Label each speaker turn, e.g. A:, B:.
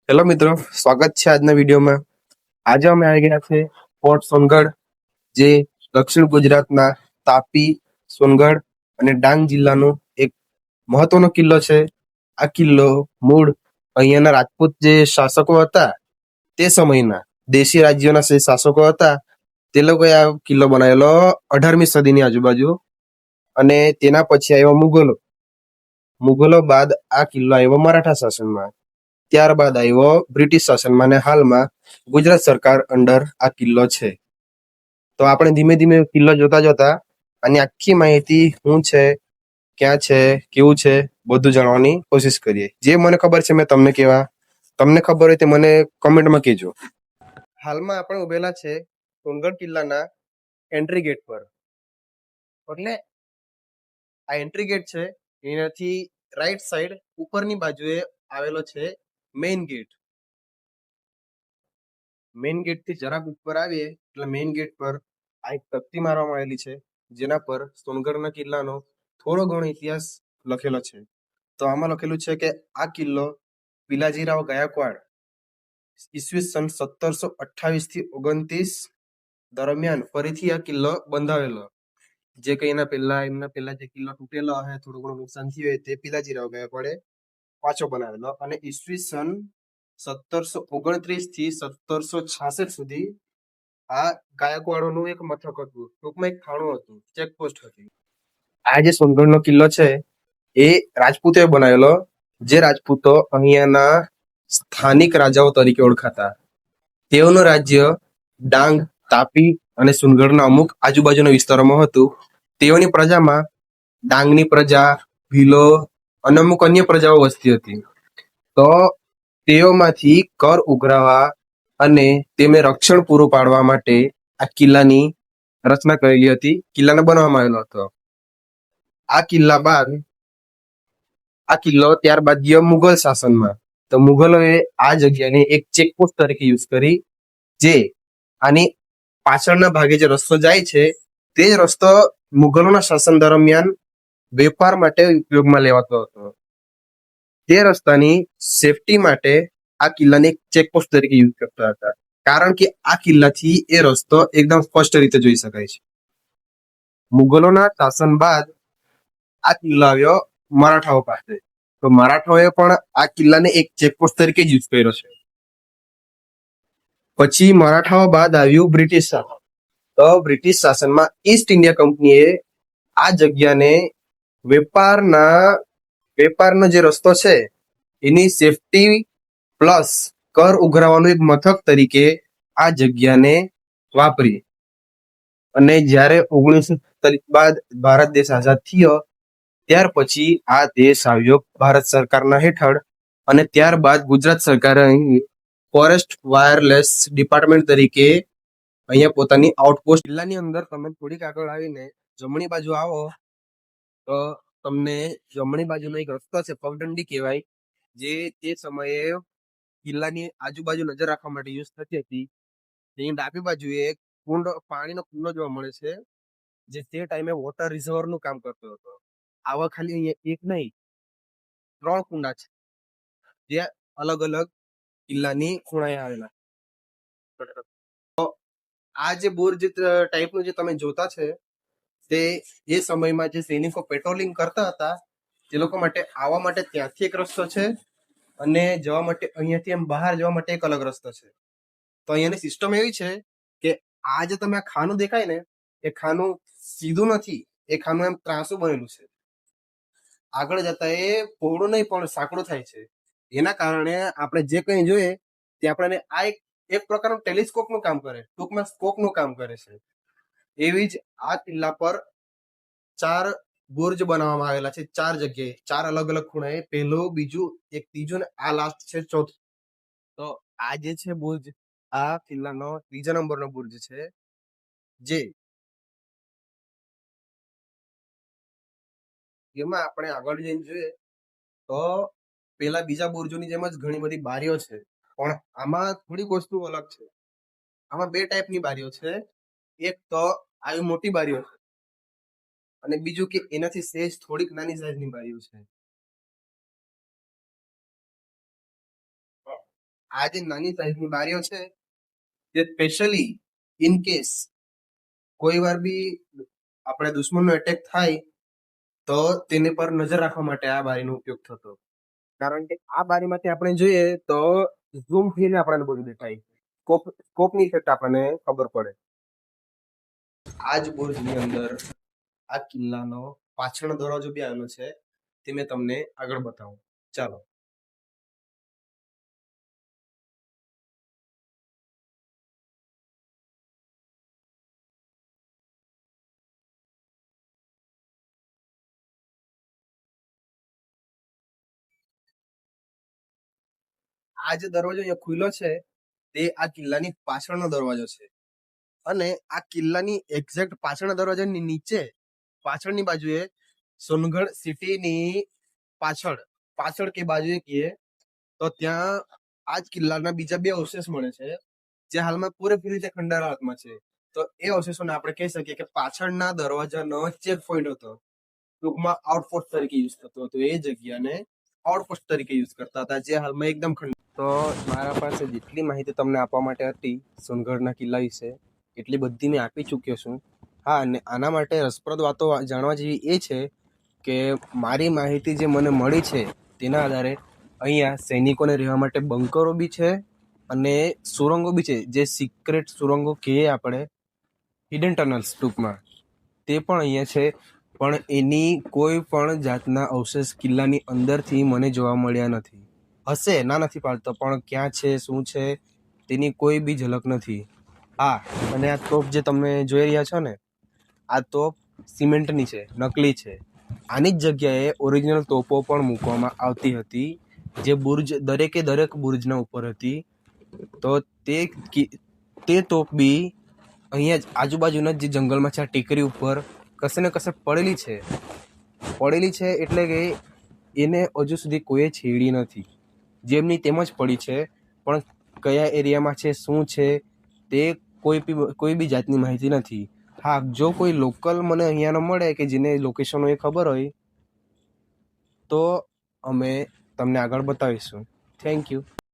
A: Hello મિત્રો, સ્વાગત છે આજના વિડીયોમાં. આજે અમે આવી ગયા છે ફોર્ટ સોનગઢ, જે દક્ષિણ ગુજરાતના તાપી, સોનગઢ અને ડાંગ જિલ્લાનો એક મહત્વનો કિલ્લો છે. આ કિલ્લો મૂળ અહીંયાના રાજપૂત જે શાસકો હતા તે સમયના દેશી રાજ્યોના જે શાસકો હતા તે લોકોએ આ કિલ્લો બનાવેલો 18મી સદીની આજુબાજુ. અને તેના પછી આવ્યા મુગલો. મુગલો બાદ આ કિલ્લો આવ્યો મરાઠા શાસનમાં. ત્યારબાદ આવ્યો બ્રિટિશ શાસનમાં અને હાલમાં ગુજરાત સરકાર અંડર આ કિલ્લો છે. તો આપણે ધીમે ધીમે કિલ્લો જોતા જોતા આની આખી માહિતી શું છે, ક્યાં છે, કેવું છે, બધું જાણવાની કોશિશ કરીએ. જે મને ખબર છે મેં તમને કેવા, તમને ખબર હોય તે મને કોમેન્ટમાં કહેજો. હાલમાં આપણે ઉભેલા છે સોનગઢ કિલ્લાના એન્ટ્રી ગેટ પર. એટલે આ એન્ટ્રી ગેટ છે, એનાથી રાઈટ સાઈડ ઉપરની બાજુએ આવેલો છે મેઇન ગેટ. મેઇન ગેટ થી જરાક ઉપર આવીએ એટલે મેઇન ગેટ પર આ એક તકતી મારવામાં આવેલી છે, જેના પર સોનગઢના કિલ્લાનો થોડો ઘણો ઇતિહાસ લખેલો છે. તો આમાં લખેલું છે કે આ કિલ્લો પિલાજીરાવ ગાયકવાડ ઈસવીસન 1728 થી 29 દરમિયાન ફરીથી આ કિલ્લો બંધાવેલો. જે કઈ એમના પહેલા જે કિલ્લો તૂટેલો હશે, થોડું ઘણું નુકસાન થયું હોય તે પિલાજીરાવ ગાયકવાડે પાછો બનાવેલો. અને ઈસવીસન 1729 થી 1766 સુધી આ ગાયકવાડોનું એક મથક હતું, ટૂંકમાં એક થાણું હતું, ચેકપોસ્ટ હતી. આ જે સોનગઢનો કિલ્લો છે એ રાજપૂતે બનાવેલો, જે રાજપૂતો અહીંયાના સ્થાનિક રાજાઓ તરીકે ઓળખાતા. તેઓનું રાજ્ય ડાંગ, તાપી અને સોનગઢના અમુક આજુબાજુના વિસ્તારોમાં હતું. તેઓની પ્રજામાં ડાંગની પ્રજા, ભીલો અને અમુક અન્ય પ્રજાઓ વસતી હતી. તો તેઓમાંથી કર ઉઘરાવા અને તેમને રક્ષણ પૂરું પાડવા માટે આ કિલ્લાની રચના કરેલી હતી, કિલ્લાને બનાવવામાં આવેલો હતો. આ કિલ્લો ત્યારબાદ ગયો મુઘલ શાસનમાં. તો મુઘલોએ આ જગ્યાને એક ચેકપોસ્ટ તરીકે યુઝ કરી, જે આની પાછળના ભાગે જે રસ્તો જાય છે તે જ રસ્તો મુઘલોના શાસન દરમિયાન વેપાર માટે ઉપયોગમાં લેવાતો હતો. તે રસ્તાની સેફટી માટે આ કિલ્લાને એક ચેકપોસ્ટ તરીકે યુઝ કરતા હતા, કારણ કે આ કિલ્લાથી એ રસ્તો એકદમ સ્પષ્ટ રીતે જોઈ શકાય છે. મુઘલોના શાસન બાદ આ કિલ્લો આવ્યો મરાઠાઓ પાસે. તો મરાઠાઓએ પણ આ કિલ્લાને એક ચેકપોસ્ટ તરીકે જ યુઝ કર્યો છે. પછી મરાઠાઓ બાદ આવ્યું બ્રિટિશ શાસન. તો બ્રિટિશ શાસનમાં ઈસ્ટ ઇન્ડિયા કંપનીએ આ જગ્યાને વેપારનો જે રસ્તો છે એની સેફટી પ્લસ કર ઉઘરાવાનું એક મથક તરીકે આ જગ્યાને વાપરી. અને જ્યારે 1947 બાદ ભારત દેશ આઝાદ થયો ત્યાર પછી આ દેશ આવ્યો ભારત સરકારના હેઠળ. અને ત્યારબાદ ગુજરાત સરકારે અહીં ફોરેસ્ટ વાયરલેસ ડિપાર્ટમેન્ટ તરીકે અહીંયા પોતાની આઉટપોસ્ટ. જિલ્લાની અંદર તમે થોડીક આગળ આવીને જમણી બાજુ આવો તો તમને જમણી બાજુનો એક રસ્તો છે, પગદંડી કહેવાય, જે તે સમયે કિલ્લાની આજુબાજુ નજર રાખવા માટે યુઝ થતી હતી. તેની ડાબી બાજુએ એક પાણીનો કુંડો જોવા મળે છે, જે તે ટાઈમે વોટર રિઝર્વરનું કામ કરતો હતો. આવા ખાલી અહીંયા એક નહીં, 3 કુંડા છે, જે અલગ અલગ કિલ્લાની ખૂણાએ આવેલા. તો આ જે બુર્જ ટાઈપનું જે તમે જોતા છે તે એ સમયમાં જે સૈનિકો પેટ્રોલિંગ કરતા હતા તે લોકો માટે આવવા માટે ત્યાંથી એક રસ્તો છે, અને જવા માટે અહીંયાથી એમ બહાર જવા માટે એક અલગ રસ્તો છે. તો અહીંયાની સિસ્ટમ એવી છે કે આ જે તમે આ ખાનું દેખાય ને, એ ખાનું સીધું નથી, એ ખાનું એમ ત્રાંસું બનેલું છે. આગળ જતા એ પહોળું નહીં પણ સાંકડું થાય છે. એના કારણે આપણે જે કંઈ જોઈએ તે આપણને આ એક પ્રકારનું ટેલિસ્કોપનું કામ કરે, ટૂંકમાં સ્કોપનું કામ કરે છે. એવી જ આ કિલ્લા પર 4 બુર્જ બનાવવામાં આવેલા છે, 4 જગ્યાએ, 4 અલગ અલગ ખૂણાએ. પહેલું, બીજું, એક ત્રીજું ને આ લાસ્ટ છે ચોથું. તો આ જે છે બુર્જ, આ કિલ્લાનો 3જા નંબરનો બુર્જ છે, જે એમાં આપણે આગળ જઈને જોઈએ તો પેલા બીજા બુર્જોની જેમ જ ઘણી બધી બારીઓ છે, પણ આમાં થોડીક વસ્તુ અલગ છે. આમાં 2 ટાઈપની બારીઓ છે. એક તો આવી મોટી બારીઓ છે, અને બીજું કે એનાથી સહેજ થોડીક નાની સાઈઝની બારીઓ છે. આ જે નાની સાઈઝની બારીઓ છે તે સ્પેશિયલી ઇન કેસ કોઈ વાર બી આપણે દુશ્મનનો એટેક થાય તો તેને પર નજર રાખવા માટે આ બારીનો ઉપયોગ થતો. કારણ કે આ બારીમાંથી આપણે જોઈએ તો ઝૂમ થઈને આપણને બધું દેખાય. સ્કોપની ઇફેક્ટ આપણને ખબર પડે. આ જ બુર્જની અંદર આ કિલ્લાનો પાછળનો દરવાજો બી આવેલો છે, તે મેં તમને આગળ બતાવું. ચાલો. આ જે દરવાજો અહીંયા ખુલ્લો છે તે આ કિલ્લાની પાછળનો દરવાજો છે. અને આ કિલ્લાની એક્ઝેક્ટ પાછળના દરવાજાની નીચે પાછળની બાજુએ સોનગઢ સિટીની પાછળ કે બાજુએ કહીએ તો ત્યાં આ જ કિલ્લાના બીજા 2 અવશેષ મળે છે, જે હાલમાં પૂરેપૂરી રીતે ખંડાર હાલતમાં છે. તો એ અવશેષોને આપણે કહી શકીએ કે પાછળના દરવાજાનો ચેક પોઈન્ટ હતો, ટૂંકમાં આઉટપોસ્ટ તરીકે યુઝ થતો હતો. એ જગ્યાને આઉટપોસ્ટ તરીકે યુઝ કરતા હતા, જે હાલમાં એકદમ ખંડાર. તો મારા પાસે જેટલી માહિતી તમને આપવા માટે હતી સોનગઢના કિલ્લા વિશે એટલી બધી મેં આપી ચૂક્યો છું. હા, અને આના માટે રસપ્રદ વાતો જાણવા જેવી એ છે કે મારી માહિતી જે મને મળી છે તેના આધારે અહીંયા સૈનિકોને રહેવા માટે બંકરો બી છે અને સુરંગો બી છે, જે સિક્રેટ સુરંગો કહીએ આપણે, હિડન ટનલ્સ ટૂંકમાં, તે પણ અહીંયા છે. પણ એની કોઈ પણ જાતના અવશેષ કિલ્લાની અંદરથી મને જોવા મળ્યા નથી. હશે, ના નથી પાડતો, પણ ક્યાં છે શું છે તેની કોઈ બી ઝલક નથી. હા, અને આ તોપ જે તમે જોઈ રહ્યા છો ને, આ તોપ સિમેન્ટની છે, નકલી છે. આની જ જગ્યાએ ઓરિજિનલ તોપો પણ મૂકવામાં આવતી હતી, જે દરેક બુર્જના ઉપર હતી. તો તે તોપ બી અહીંયા જ આજુબાજુના જે જંગલમાં છે, આ ટેકરી ઉપર કશે ને કશે પડેલી છે. એટલે કે એને હજુ સુધી કોઈએ છેડી નથી, જેમની તેમ જ પડી છે. પણ કયા એરિયામાં છે, શું છે તે કોઈ બી જાતની માહિતી નથી. હા, જો કોઈ લોકલ મને અહીંયાનો મળે કે જેને લોકેશનો એ ખબર હોય તો અમે તમને આગળ બતાવીશું. Thank you.